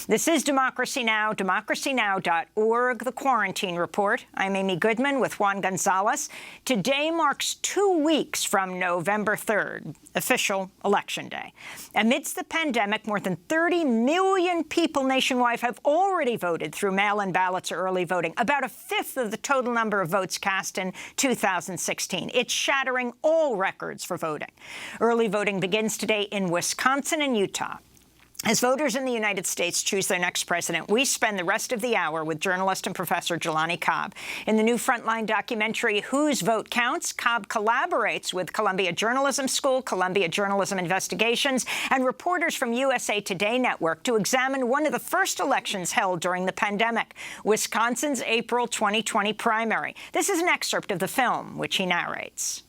This is Democracy Now!, democracynow.org, The Quarantine Report. I'm Amy Goodman with Juan Gonzalez. Today marks 2 weeks from November 3rd, official Election Day. Amidst the pandemic, more than 30 million people nationwide have already voted through mail-in ballots or early voting, about a fifth of the total number of votes cast in 2016. It's shattering all records for voting. Early voting begins today in Wisconsin and Utah. As voters in the United States choose their next president, we spend the rest of the hour with journalist and professor Jelani Cobb. In the new Frontline documentary, Whose Vote Counts?, Cobb collaborates with Columbia Journalism School, Columbia Journalism Investigations, and reporters from USA Today Network to examine one of the first elections held during the pandemic, Wisconsin's April 2020 primary. This is an excerpt of the film, which he narrates.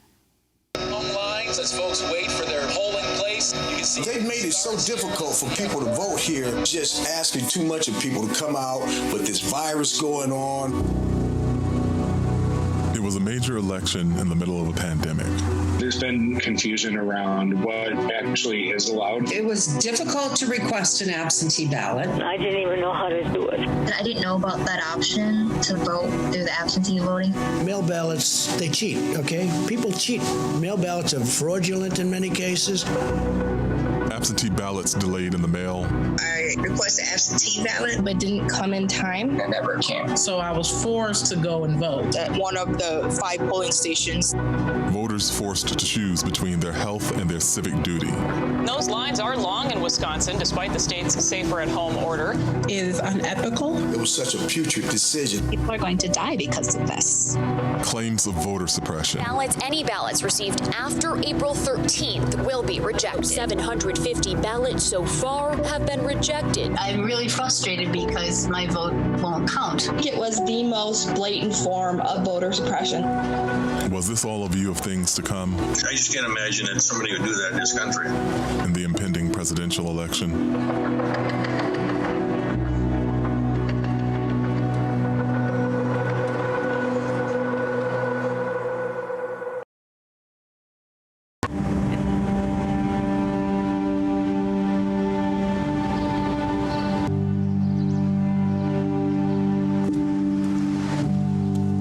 Long lines as folks wait for their polling place. You can see they've made it so difficult for people to vote here, just asking too much of people to come out with this virus going on. It was a major election in the middle of a pandemic. There's been confusion around what actually is allowed. It was difficult to request an absentee ballot. I didn't even know how to do it. I didn't know about that option to vote through the absentee voting. Mail ballots, they cheat, okay? People cheat. Mail ballots are fraudulent in many cases. Absentee ballots delayed in the mail. I requested an absentee ballot, but didn't come in time. It never came. So I was forced to go and vote at one of the 5 polling stations. Voters forced to choose between their health and their civic duty. Those lines are long in Wisconsin, despite the state's safer-at-home order. It is unethical. It was such a putrid decision. People are going to die because of this. Claims of voter suppression. Any ballots received after April 13th will be rejected. 750 ballots so far have been rejected. I'm really frustrated because my vote won't count. It was the most blatant form of voter suppression. Was this all a view of things to come? I just can't imagine that somebody would do that in this country. In the impending presidential election.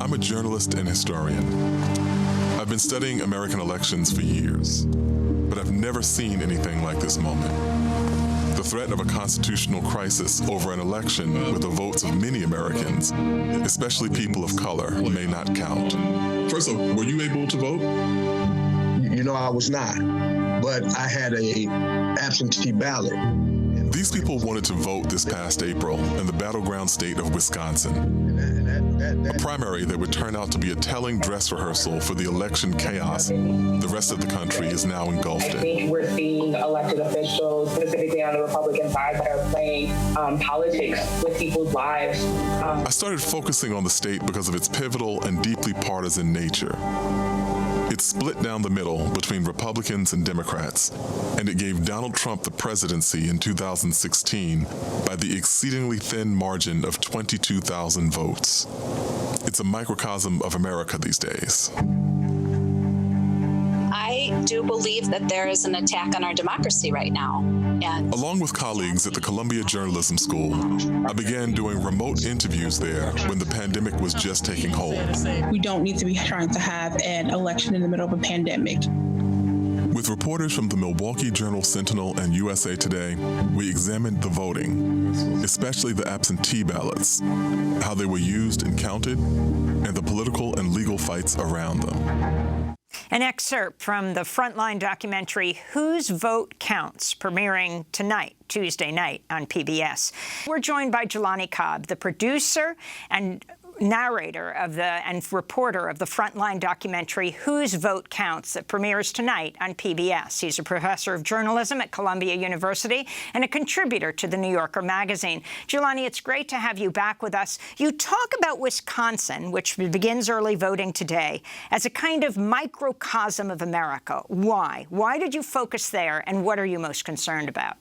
I'm a journalist and historian. I've been studying American elections for years, but I've never seen anything like this moment. The threat of a constitutional crisis over an election with the votes of many Americans, especially people of color, may not count. First of all, were you able to vote? You know, I was not, but I had a absentee ballot. These people wanted to vote this past April in the battleground state of Wisconsin. A primary that would turn out to be a telling dress rehearsal for the election chaos the rest of the country is now engulfed in. I think we're seeing elected officials, specifically on the Republican side, that are playing politics with people's lives. I started focusing on the state because of its pivotal and deeply partisan nature. It split down the middle between Republicans and Democrats, and it gave Donald Trump the presidency in 2016 by the exceedingly thin margin of 22,000 votes. It's a microcosm of America these days. I do believe that there is an attack on our democracy right now. And along with colleagues at the Columbia Journalism School, I began doing remote interviews there when the pandemic was just taking hold. We don't need to be trying to have an election in the middle of a pandemic. With reporters from the Milwaukee Journal-Sentinel and USA Today, we examined the voting, especially the absentee ballots, how they were used and counted, and the political and legal fights around them. An excerpt from the Frontline documentary, Whose Vote Counts?, premiering tonight, Tuesday night on PBS. We're joined by Jelani Cobb, the producer and narrator of and reporter of the Frontline documentary, Whose Vote Counts?, that premieres tonight on PBS. He's a professor of journalism at Columbia University and a contributor to The New Yorker magazine. Jelani, it's great to have you back with us. You talk about Wisconsin, which begins early voting today, as a kind of microcosm of America. Why? Why did you focus there, and what are you most concerned about?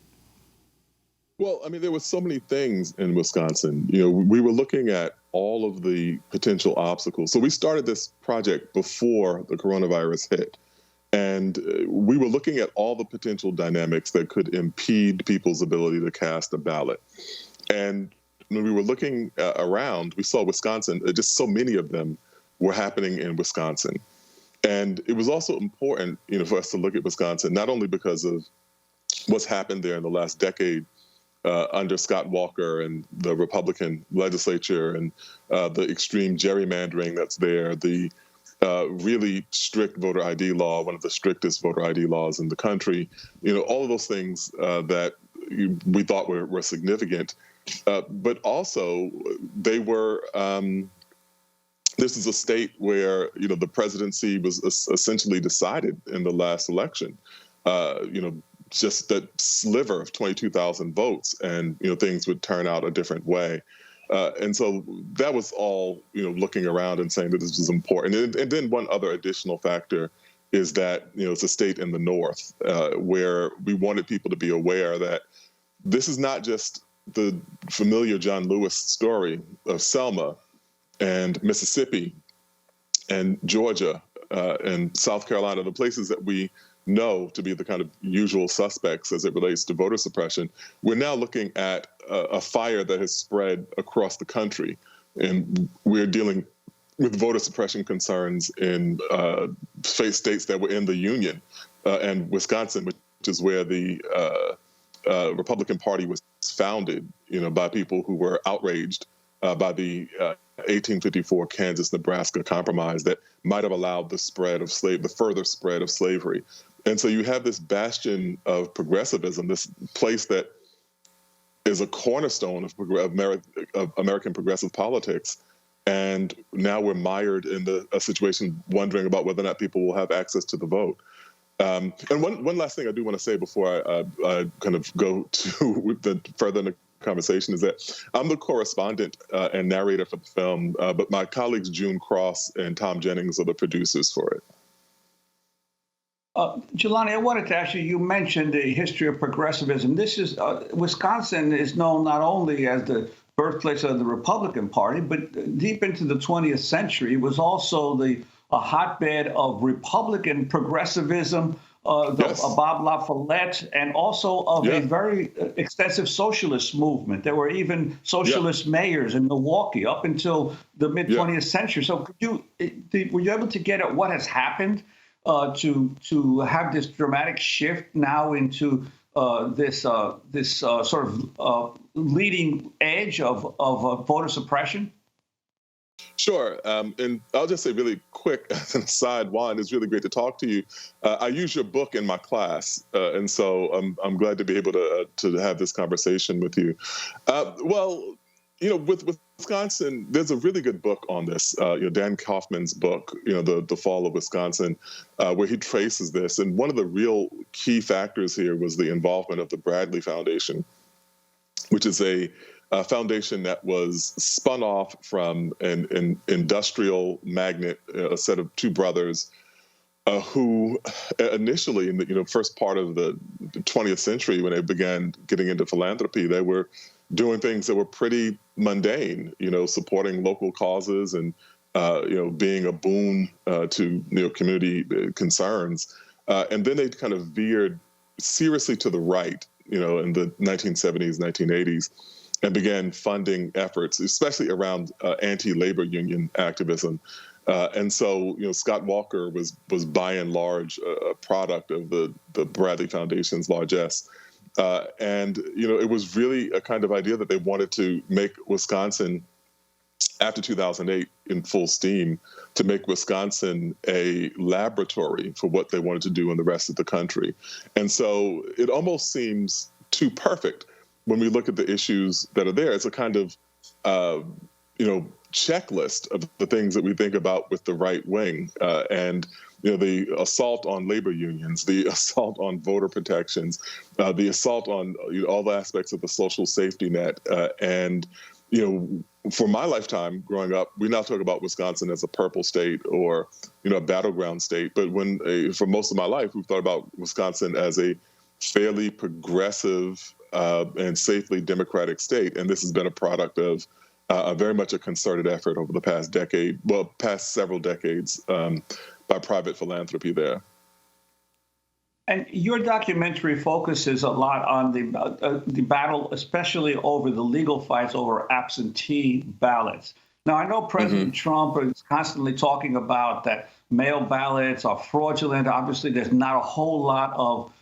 Well, I mean, there were so many things in Wisconsin. You know, we were looking at all of the potential obstacles. So we started this project before the coronavirus hit. And we were looking at all the potential dynamics that could impede people's ability to cast a ballot. And when we were looking around, we saw Wisconsin, just so many of them were happening in Wisconsin. And it was also important, for us to look at Wisconsin, not only because of what's happened there in the last decade under Scott Walker and the Republican legislature and the extreme gerrymandering that's there, the really strict voter ID law, one of the strictest voter ID laws in the country, all of those things that we thought were significant. But also, they were, this is a state where, the presidency was essentially decided in the last election. Just that sliver of 22,000 votes, and things would turn out a different way. And so that was all looking around and saying that this was important. And then one other additional factor is that it's a state in the north where we wanted people to be aware that this is not just the familiar John Lewis story of Selma and Mississippi and Georgia and South Carolina, the places that we know to be the kind of usual suspects as it relates to voter suppression. We're now looking at a fire that has spread across the country, and we're dealing with voter suppression concerns in states that were in the Union, and Wisconsin, which is where the Republican Party was founded, by people who were outraged by the 1854 Kansas-Nebraska Compromise that might have allowed the further spread of slavery. And so you have this bastion of progressivism, this place that is a cornerstone of American progressive politics. And now we're mired in a situation wondering about whether or not people will have access to the vote. And one last thing I do want to say before I kind of go to further in the conversation is that I'm the correspondent and narrator for the film, but my colleagues June Cross and Tom Jennings are the producers for it. Jelani, I wanted to ask you, you mentioned the history of progressivism. This is Wisconsin is known not only as the birthplace of the Republican Party, but deep into the 20th century, it was also a hotbed of Republican progressivism, yes. Bob La Follette, and also of a very extensive socialist movement. There were even socialist mayors in Milwaukee up until the mid-20th century. So were you able to get at what has happened to have this dramatic shift now into this sort of leading edge of voter suppression? Sure. And I'll just say really quick as an aside, Juan, it's really great to talk to you. I use your book in my class, and so I'm glad to be able to have this conversation with you. With Wisconsin, there's a really good book on this, Dan Kaufman's book, The Fall of Wisconsin, where he traces this. And one of the real key factors here was the involvement of the Bradley Foundation, which is a foundation that was spun off from an industrial magnate, a set of two brothers who initially in the first part of the 20th century, when they began getting into philanthropy, they were doing things that were pretty mundane, supporting local causes and being a boon to community concerns. And then they kind of veered seriously to the right, in the 1970s, 1980s. And began funding efforts, especially around anti-labor union activism. And so, Scott Walker was by and large a product of the Bradley Foundation's largesse. And it was really a kind of idea that they wanted to make Wisconsin, after 2008, in full steam, to make Wisconsin a laboratory for what they wanted to do in the rest of the country. And so it almost seems too perfect when we look at the issues that are there. It's a kind of, checklist of the things that we think about with the right wing. And the assault on labor unions, the assault on voter protections, the assault on all the aspects of the social safety net. And, for my lifetime growing up, we now talk about Wisconsin as a purple state or, a battleground state. But for most of my life, we've thought about Wisconsin as a fairly progressive and safely democratic state. And this has been a product of very much a concerted effort over the past several decades by private philanthropy there. And your documentary focuses a lot on the battle, especially over the legal fights over absentee ballots. Now, I know President Trump is constantly talking about that mail ballots are fraudulent. Obviously, there's not a whole lot of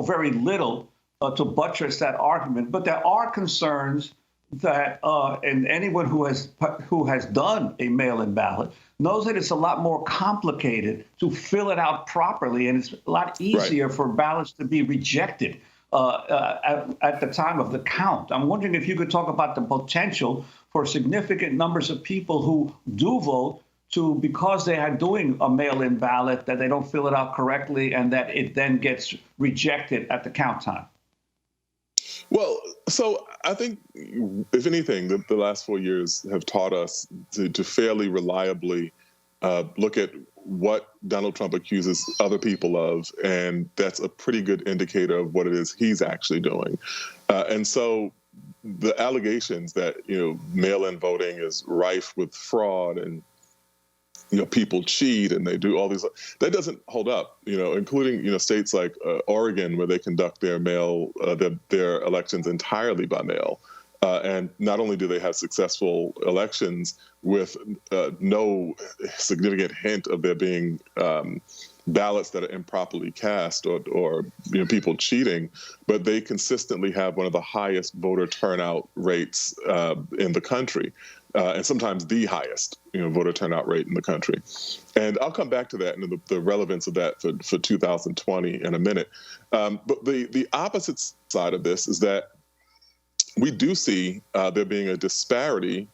very little to buttress that argument. But there are concerns that, and anyone who has done a mail-in ballot knows that it's a lot more complicated to fill it out properly, and it's a lot easier for ballots to be rejected at the time of the count. I'm wondering if you could talk about the potential for significant numbers of people who do vote to, because they are doing a mail-in ballot, that they don't fill it out correctly and that it then gets rejected at the count time. Well, so I think, if anything, the last 4 years have taught us to fairly reliably look at what Donald Trump accuses other people of, and that's a pretty good indicator of what it is he's actually doing. And so the allegations that, mail-in voting is rife with fraud and people cheat and they do all these, that doesn't hold up, including, states like Oregon, where they conduct their their elections entirely by mail. And not only do they have successful elections with no significant hint of there being ballots that are improperly cast or people cheating, but they consistently have one of the highest voter turnout rates in the country. And sometimes the highest, voter turnout rate in the country. And I'll come back to that and the relevance of that for 2020 in a minute. But the opposite side of this is that we do see there being a disparity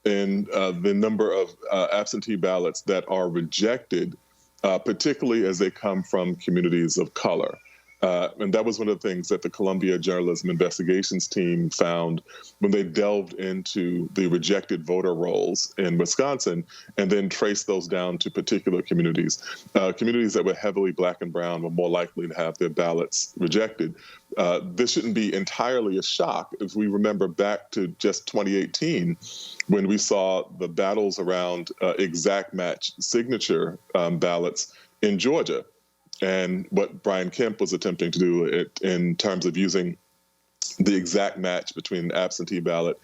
in the number of absentee ballots that are rejected, particularly as they come from communities of color. And that was one of the things that the Columbia Journalism Investigations team found when they delved into the rejected voter rolls in Wisconsin and then traced those down to particular communities. Communities that were heavily Black and brown were more likely to have their ballots rejected. This shouldn't be entirely a shock if we remember back to just 2018 when we saw the battles around exact match signature ballots in Georgia. And what Brian Kemp was attempting to do in terms of using the exact match between an absentee ballot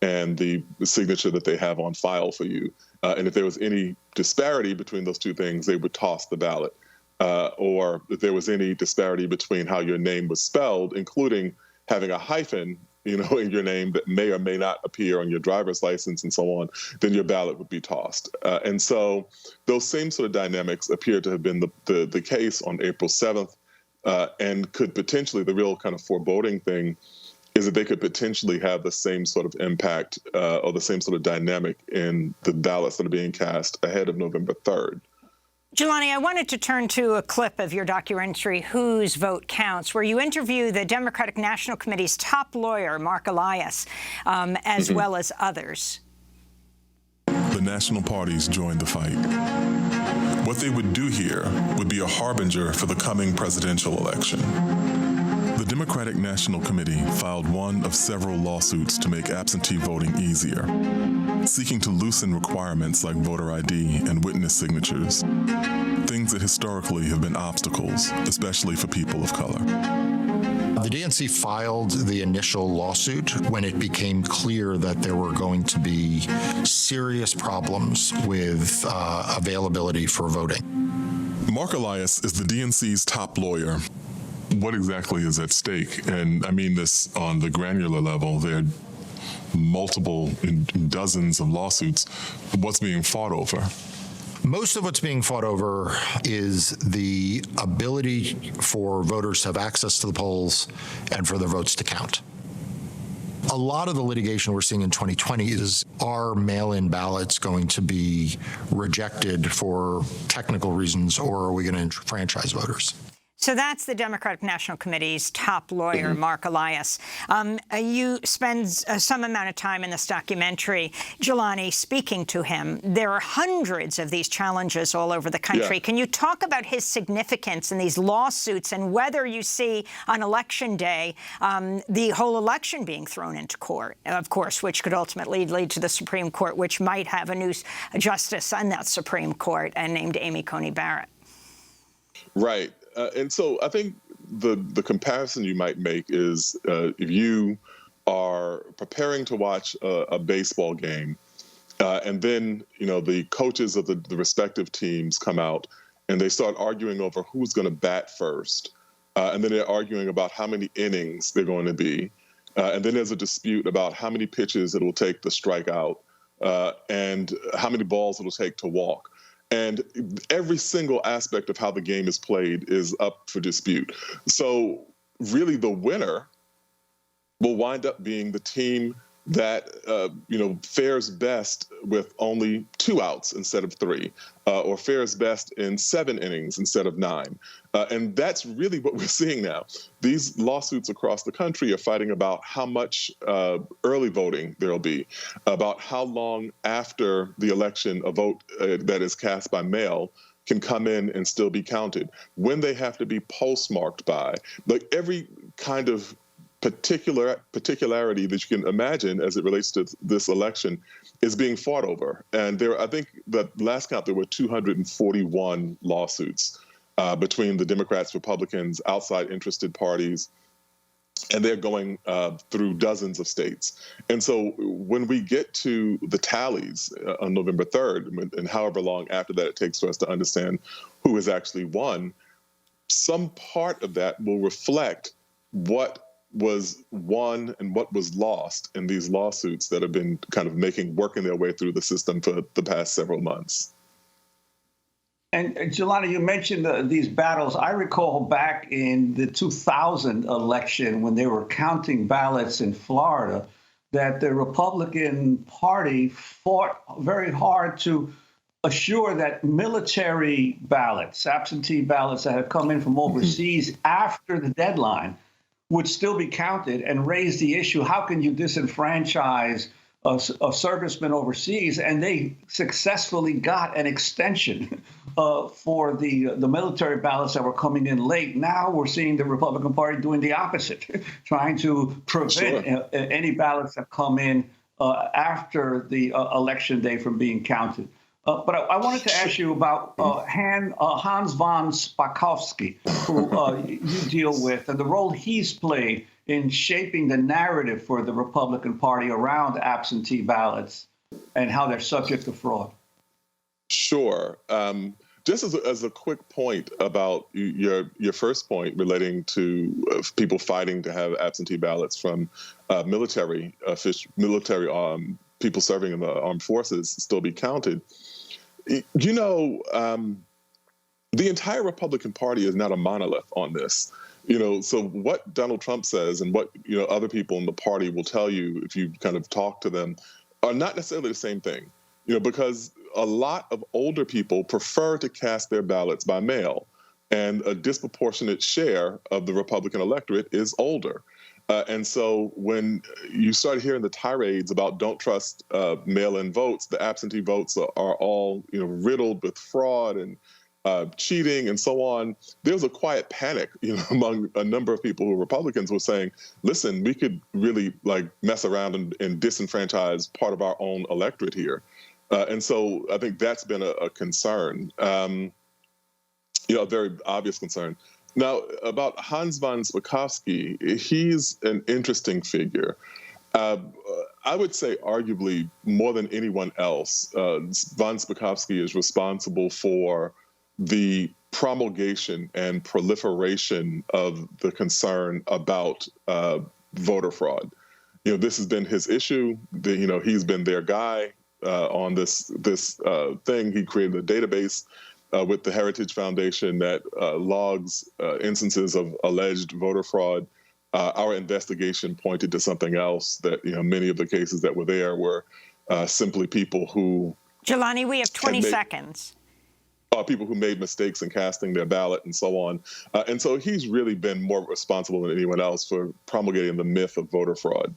and the signature that they have on file for you. And if there was any disparity between those two things, they would toss the ballot. Or if there was any disparity between how your name was spelled, including having a hyphen, in your name that may or may not appear on your driver's license and so on, then your ballot would be tossed. And so those same sort of dynamics appear to have been the case on April 7th and could potentially, the real kind of foreboding thing is that they could potentially have the same sort of impact or the same sort of dynamic in the ballots that are being cast ahead of November 3rd. Jelani, I wanted to turn to a clip of your documentary, Whose Vote Counts, where you interview the Democratic National Committee's top lawyer, Mark Elias, as well as others. The national parties joined the fight. What they would do here would be a harbinger for the coming presidential election. The Democratic National Committee filed one of several lawsuits to make absentee voting easier, seeking to loosen requirements like voter ID and witness signatures, things that historically have been obstacles, especially for people of color. The DNC filed the initial lawsuit when it became clear that there were going to be serious problems with availability for voting. Mark Elias is the DNC's top lawyer. What exactly is at stake? And I mean this on the granular level. There are multiple, dozens of lawsuits. What's being fought over? Most of what's being fought over is the ability for voters to have access to the polls and for their votes to count. A lot of the litigation we're seeing in 2020 is, are mail-in ballots going to be rejected for technical reasons, or are we going to enfranchise voters? So that's the Democratic National Committee's top lawyer, Mark Elias. You spend some amount of time in this documentary, Jelani, speaking to him. There are hundreds of these challenges all over the country. Yeah. Can you talk about his significance in these lawsuits and whether you see on Election Day the whole election being thrown into court, of course, which could ultimately lead to the Supreme Court, which might have a new justice on that Supreme Court named Amy Coney Barrett? Right. And so I think the comparison you might make is if you are preparing to watch a baseball game, and then the coaches of the respective teams come out and they start arguing over who's going to bat first, and then they're arguing about how many innings they're going to be, and then there's a dispute about how many pitches it will take to strike out, and how many balls it will take to walk. And every single aspect of how the game is played is up for dispute. So really the winner will wind up being the team that fares best with only 2 outs instead of 3, or fares best in 7 innings instead of 9. And that's really what we're seeing now. These lawsuits across the country are fighting about how much early voting there'll be, about how long after the election a vote that is cast by mail can come in and still be counted, when they have to be postmarked by, like every kind of particularity that you can imagine as it relates to this election is being fought over. And I think the last count, there were 241 lawsuits between the Democrats, Republicans, outside interested parties, and they're going through dozens of states. And so when we get to the tallies on November 3rd, and however long after that it takes for us to understand who has actually won, some part of that will reflect what was won and what was lost in these lawsuits that have been kind of working their way through the system for the past several months. And Jelani, you mentioned these battles. I recall back in the 2000 election when they were counting ballots in Florida, that the Republican Party fought very hard to assure that military ballots, absentee ballots that had come in from overseas after the deadline, would still be counted, and raise the issue, how can you disenfranchise a serviceman overseas? And they successfully got an extension for the military ballots that were coming in late. Now we're seeing the Republican Party doing the opposite, trying to prevent any ballots that come in after the election day from being counted. But I wanted to ask you about Hans von Spakovsky, who you deal with, and the role he's played in shaping the narrative for the Republican Party around absentee ballots and how they're subject to fraud. Sure. Just as a quick point about your first point relating to people fighting to have absentee ballots from military people serving in the armed forces still be counted. The entire Republican Party is not a monolith on this. So what Donald Trump says and what other people in the party will tell you if you kind of talk to them are not necessarily the same thing. Because a lot of older people prefer to cast their ballots by mail, and a disproportionate share of the Republican electorate is older. And so when you start hearing the tirades about don't trust mail-in votes, the absentee votes are all riddled with fraud and cheating and so on. There was a quiet panic, among a number of people who were Republicans were saying, listen, we could really mess around and disenfranchise part of our own electorate here. And so I think that's been a concern, a very obvious concern. Now, about Hans von Spakovsky, he's an interesting figure. I would say arguably more than anyone else, von Spakovsky is responsible for the promulgation and proliferation of the concern about voter fraud. This has been his issue. He's been their guy on this thing. He created a database with the Heritage Foundation that logs instances of alleged voter fraud. Our investigation pointed to something else, that many of the cases that were there were simply people who... Jelani, we have 20 seconds. People who made mistakes in casting their ballot and so on. And so he's really been more responsible than anyone else for promulgating the myth of voter fraud.